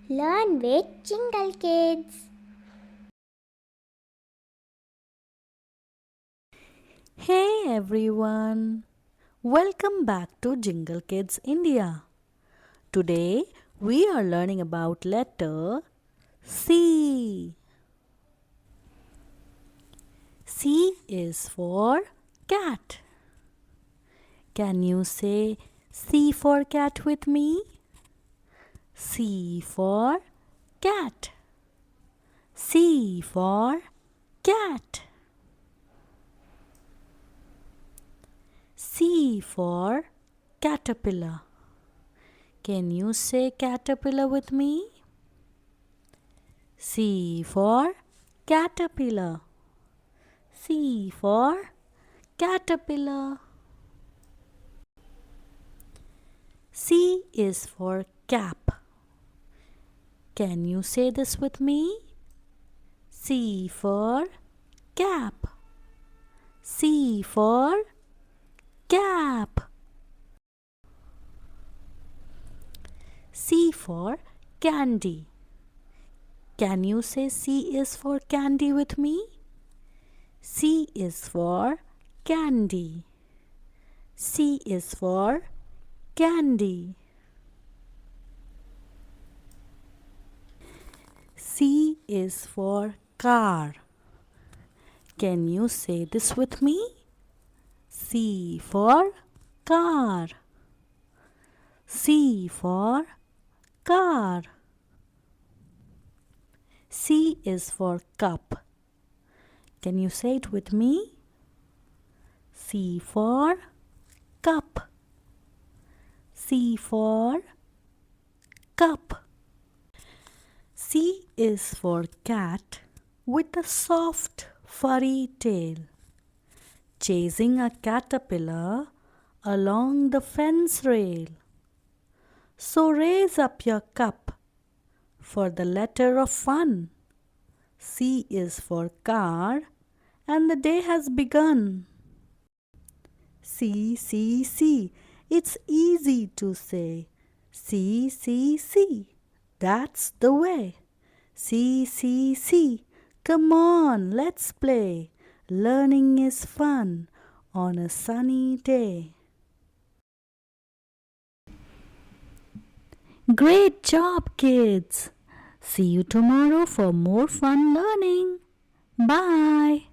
Learn with Jingle Kids. Hey everyone! Welcome back to Jingle Kids India. Today we are learning about letter C. C is for cat. Can you say C for cat with me? C for cat. C for cat. C for caterpillar. Can you say caterpillar with me? C for caterpillar. C for caterpillar. C is for cap. Can you say this with me? C for cap. C for cap. C for candy. Can you say C is for candy with me? C is for candy. C is for candy. C is for car. Can you say this with me? C for car. C for car. C is for cup. Can you say it with me? C for cup. C for cup. C is for cat with a soft furry tail, chasing a caterpillar along the fence rail. So raise up your cup for the letter of fun. C is for car and the day has begun. C, C, C. It's easy to say. C, C, C. That's the way. C, C, C. Come on, let's play. Learning is fun on a sunny day. Great job, kids! See you tomorrow for more fun learning. Bye.